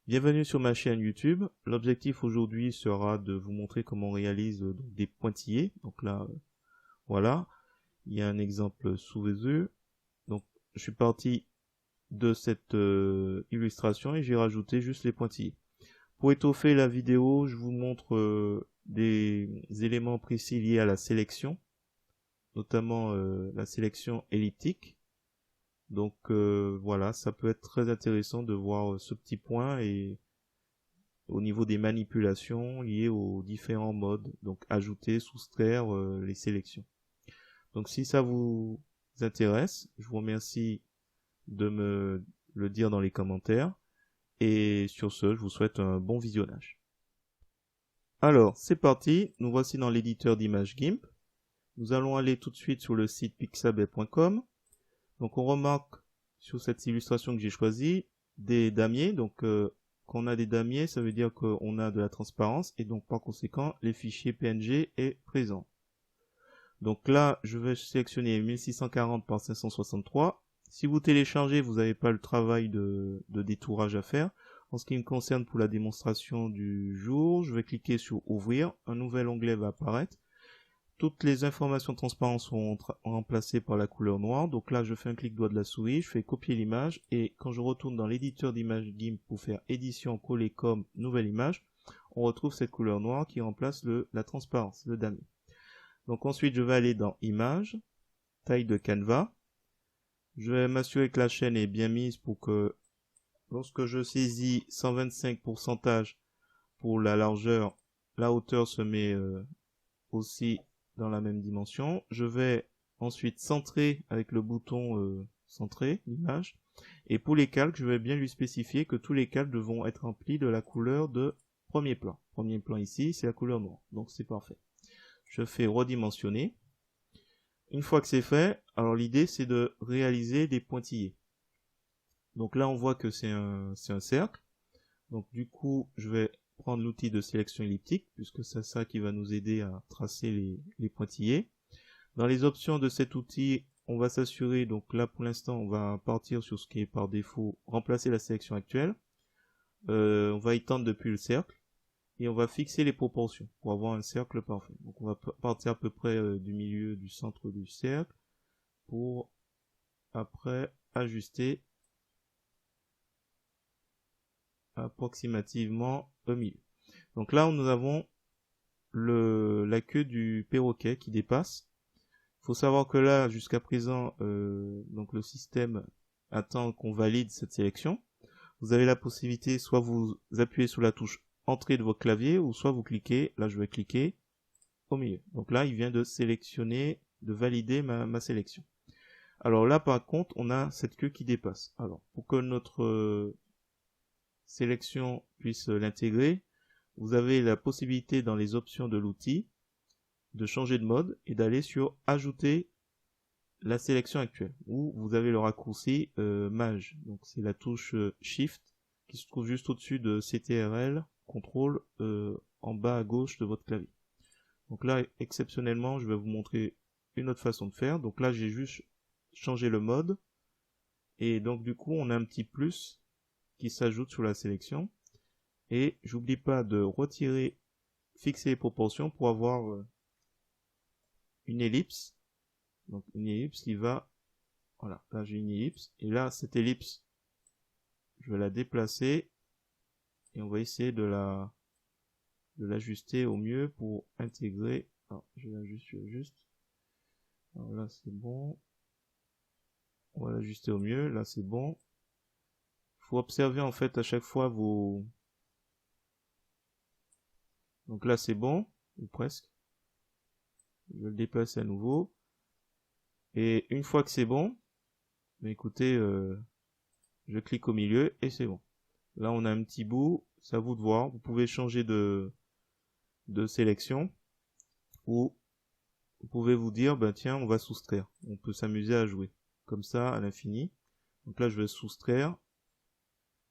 Bienvenue sur ma chaîne YouTube. L'objectif aujourd'hui sera de vous montrer comment on réalise des pointillés. Donc là, voilà, il y a un exemple sous les yeux. Donc je suis parti de cette illustration et j'ai rajouté juste les pointillés. Pour étoffer la vidéo, je vous montre des éléments précis liés à la sélection, notamment la sélection elliptique. Donc voilà, ça peut être très intéressant de voir ce petit point et au niveau des manipulations liées aux différents modes, donc ajouter, soustraire les sélections. Donc si ça vous intéresse, je vous remercie de me le dire dans les commentaires. Et sur ce, je vous souhaite un bon visionnage. Alors, c'est parti, nous voici dans l'éditeur d'images GIMP. Nous allons aller tout de suite sur le site pixabay.com. Donc on remarque sur cette illustration que j'ai choisie des damiers. Donc quand on a des damiers, ça veut dire qu'on a de la transparence et donc par conséquent, les fichiers PNG est présent. Donc là, je vais sélectionner 1640 par 563. Si vous téléchargez, vous n'avez pas le travail de détourage à faire. En ce qui me concerne pour la démonstration du jour, je vais cliquer sur Ouvrir. Un nouvel onglet va apparaître. Toutes les informations de transparence sont remplacées par la couleur noire. Donc là, je fais un clic droit de la souris, je fais copier l'image. Et quand je retourne dans l'éditeur d'image GIMP pour faire édition, coller comme nouvelle image, on retrouve cette couleur noire qui remplace la transparence, le damier. Donc ensuite, je vais aller dans Images, taille de canevas. Je vais m'assurer que la chaîne est bien mise pour que lorsque je saisis 125% pour la largeur, la hauteur se met aussi dans la même dimension. Je vais ensuite centrer avec le bouton centrer l'image. Et pour les calques, je vais bien lui spécifier que tous les calques devront être remplis de la couleur de premier plan. Premier plan ici, c'est la couleur noire. Donc c'est parfait. Je fais redimensionner. Une fois que c'est fait, alors l'idée c'est de réaliser des pointillés. Donc là on voit que c'est un cercle. Donc du coup je vais prendre l'outil de sélection elliptique puisque c'est ça qui va nous aider à tracer les pointillés. Dans les options de cet outil, on va s'assurer, donc là pour l'instant on va partir sur ce qui est par défaut, remplacer la sélection actuelle. On va étendre depuis le cercle. Et on va fixer les proportions pour avoir un cercle parfait. Donc on va partir à peu près du milieu du centre du cercle pour après ajuster approximativement au milieu. Donc là nous avons la queue du perroquet qui dépasse. Il faut savoir que là jusqu'à présent donc le système attend qu'on valide cette sélection. Vous avez la possibilité soit vous appuyez sur la touche entrée de votre clavier ou soit vous cliquez, là je vais cliquer au milieu. Donc là il vient de sélectionner, de valider ma sélection. Alors là par contre on a cette queue qui dépasse. Alors pour que notre sélection puisse l'intégrer, vous avez la possibilité dans les options de l'outil de changer de mode et d'aller sur ajouter la sélection actuelle où vous avez le raccourci Maj. Donc c'est la touche Shift qui se trouve juste au-dessus de CTRL, CTRL en bas à gauche de votre clavier. Donc là, exceptionnellement, je vais vous montrer une autre façon de faire. Donc là, j'ai juste changé le mode. Et donc du coup, on a un petit plus qui s'ajoute sur la sélection. Et j'oublie pas de retirer, fixer les proportions pour avoir une ellipse. Donc une ellipse qui va... Voilà, là j'ai une ellipse. Et là, cette ellipse, je vais la déplacer. Et on va essayer de l'ajuster au mieux pour intégrer. Alors, je l'ajuste. Alors là, c'est bon. On va l'ajuster au mieux. Là, c'est bon. Il faut observer en fait à chaque fois vos... Donc là, c'est bon, ou presque. Je vais le déplacer à nouveau. Et une fois que c'est bon, mais écoutez, je clique au milieu et c'est bon. Là, on a un petit bout. C'est à vous de voir. Vous pouvez changer de sélection ou vous pouvez vous dire, ben tiens, on va soustraire. On peut s'amuser à jouer comme ça à l'infini. Donc là, je vais soustraire.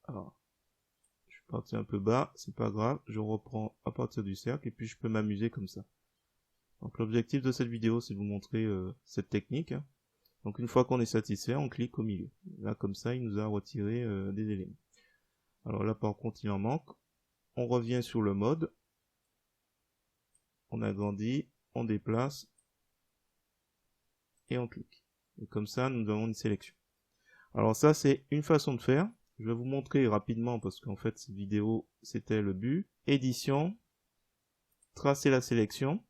Alors, je suis parti un peu bas, c'est pas grave. Je reprends à partir du cercle et puis je peux m'amuser comme ça. Donc l'objectif de cette vidéo, c'est de vous montrer cette technique. Donc une fois qu'on est satisfait, on clique au milieu. Là, comme ça, il nous a retiré des éléments. Alors là par contre il en manque. On revient sur le mode. On agrandit, on déplace et on clique. Et comme ça nous avons une sélection. Alors ça c'est une façon de faire. Je vais vous montrer rapidement parce qu'en fait cette vidéo c'était le but. Édition, tracer la sélection.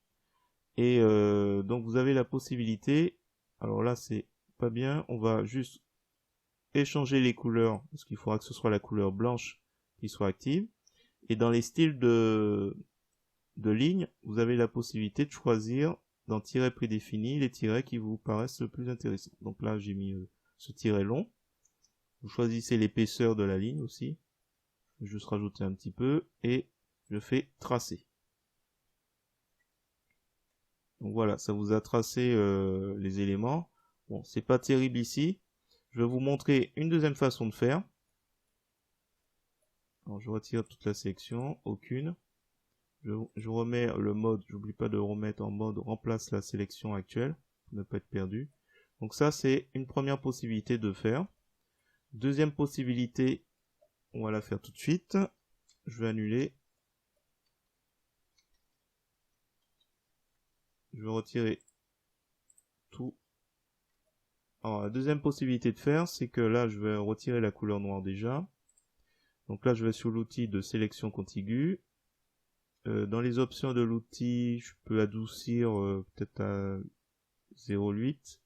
Et donc vous avez la possibilité, alors là c'est pas bien, on va juste échanger les couleurs, parce qu'il faudra que ce soit la couleur blanche qui soit active. Et dans les styles de lignes, vous avez la possibilité de choisir dans tiret prédéfini les tirets qui vous paraissent le plus intéressants. Donc là j'ai mis ce tiret long. Vous choisissez l'épaisseur de la ligne aussi. Je vais juste rajouter un petit peu et je fais tracer. Donc voilà, ça vous a tracé les éléments. Bon, c'est pas terrible ici. Je vais vous montrer une deuxième façon de faire. Alors je retire toute la sélection, aucune. Je remets le mode, j'oublie pas de remettre en mode remplace la sélection actuelle pour ne pas être perdu. Donc ça c'est une première possibilité de faire. Deuxième possibilité, on va la faire tout de suite. Je vais annuler. Je vais retirer tout. Alors la deuxième possibilité de faire, c'est que là je vais retirer la couleur noire déjà. Donc là je vais sur l'outil de sélection contiguë. Dans les options de l'outil, je peux adoucir peut-être à 0,8,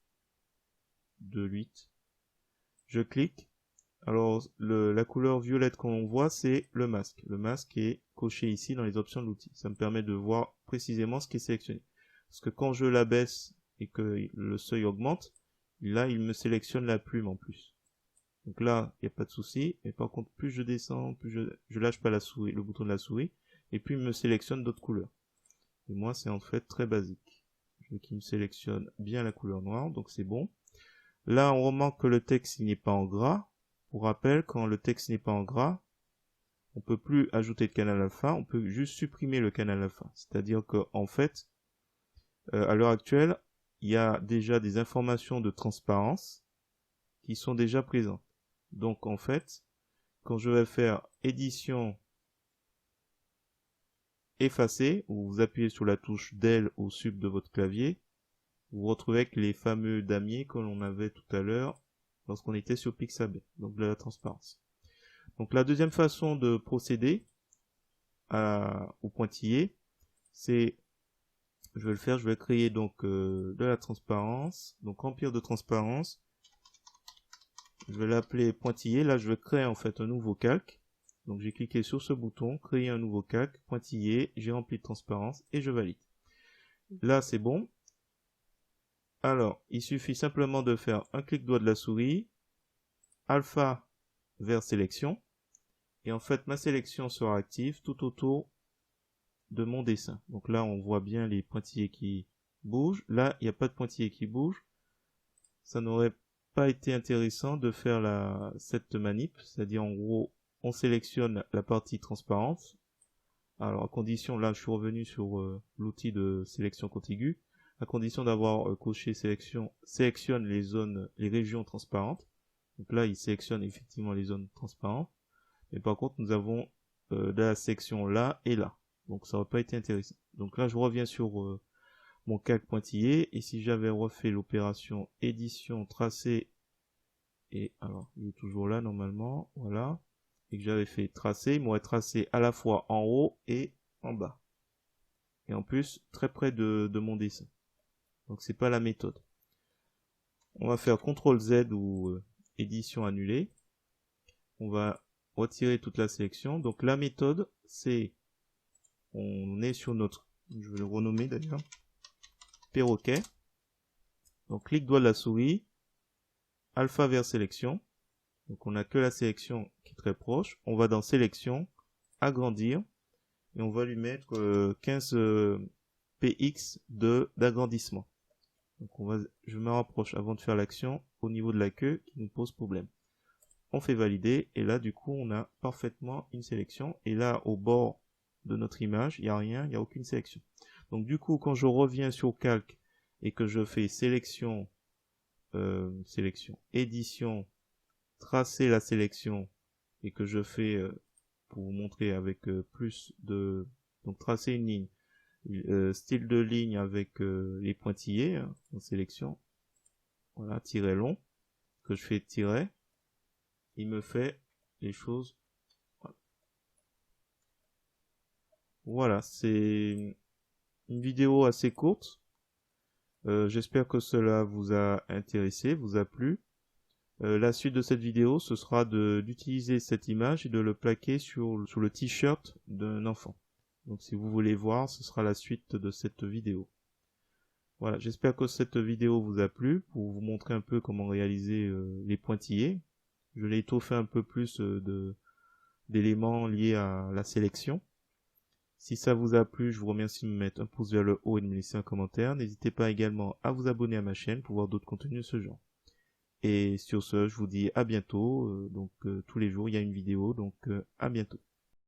2,8. Je clique. Alors la couleur violette qu'on voit, c'est le masque. Le masque est coché ici dans les options de l'outil. Ça me permet de voir précisément ce qui est sélectionné. Parce que quand je l'abaisse et que le seuil augmente, là il me sélectionne la plume en plus. Donc là, il n'y a pas de souci. Mais par contre, plus je descends, plus je lâche pas la souris, le bouton de la souris, et puis il me sélectionne d'autres couleurs. Et moi, c'est en fait très basique. Je veux qu'il me sélectionne bien la couleur noire, donc c'est bon. Là, on remarque que le texte n'est pas en gras. Pour rappel, quand le texte n'est pas en gras, on peut plus ajouter de canal alpha, on peut juste supprimer le canal alpha. C'est-à-dire qu'en fait, à l'heure actuelle, il y a déjà des informations de transparence qui sont déjà présentes. Donc en fait, quand je vais faire édition effacer, ou vous appuyez sur la touche del au sub de votre clavier, vous vous retrouvez avec les fameux damiers que l'on avait tout à l'heure lorsqu'on était sur Pixabay, donc de la transparence. Donc la deuxième façon de procéder au pointillé, c'est, je vais le faire, je vais créer donc de la transparence, donc remplir de transparence. Je vais l'appeler pointillé. Là, je vais créer en fait un nouveau calque. Donc, j'ai cliqué sur ce bouton, créer un nouveau calque, pointillé. J'ai rempli de transparence et je valide. Là, c'est bon. Alors, il suffit simplement de faire un clic droit de la souris, alpha vers sélection. Et en fait, ma sélection sera active tout autour de mon dessin. Donc là, on voit bien les pointillés qui bougent. Là, il n'y a pas de pointillés qui bougent. Ça n'aurait pas été intéressant de faire cette manip, c'est-à-dire en gros on sélectionne la partie transparente. Alors à condition, là je suis revenu sur l'outil de sélection contiguë, à condition d'avoir coché sélectionne les zones, les régions transparentes. Donc là il sélectionne effectivement les zones transparentes, mais par contre nous avons de la section là et là, donc ça n'aurait pas été intéressant. Donc là je reviens sur mon calque pointillé, et si j'avais refait l'opération édition tracer, et alors il est toujours là normalement, voilà, et que j'avais fait tracer, il m'aurait tracé à la fois en haut et en bas, et en plus très près de mon dessin. Donc c'est pas la méthode. On va faire CTRL Z ou édition annulée. On va retirer toute la sélection. Donc la méthode, c'est, on est sur notre, je vais le renommer d'ailleurs, perroquet. Donc clic droit de la souris, alpha vers sélection. Donc on n'a que la sélection qui est très proche. On va dans sélection, agrandir, et on va lui mettre 15 px d'agrandissement. Donc je me rapproche avant de faire l'action au niveau de la queue qui nous pose problème. On fait valider, et là du coup on a parfaitement une sélection. Et là au bord de notre image, il n'y a rien, il n'y a aucune sélection. Donc du coup quand je reviens sur calque et que je fais sélection, édition, tracer la sélection, et que je fais pour vous montrer avec plus de... Donc tracer une ligne, style de ligne avec les pointillés hein, en sélection. Voilà, tiret long, que je fais tirer. Il me fait les choses. Voilà, c'est une vidéo assez courte. J'espère que cela vous a intéressé, vous a plu. La suite de cette vidéo, ce sera d'utiliser cette image et de le plaquer sur le t-shirt d'un enfant. Donc si vous voulez voir, ce sera la suite de cette vidéo. Voilà, j'espère que cette vidéo vous a plu pour vous montrer un peu comment réaliser les pointillés. Je l'ai étoffé un peu plus d'éléments liés à la sélection. Si ça vous a plu, je vous remercie de me mettre un pouce vers le haut et de me laisser un commentaire. N'hésitez pas également à vous abonner à ma chaîne pour voir d'autres contenus de ce genre. Et sur ce, je vous dis à bientôt. Tous les jours, il y a une vidéo, donc à bientôt.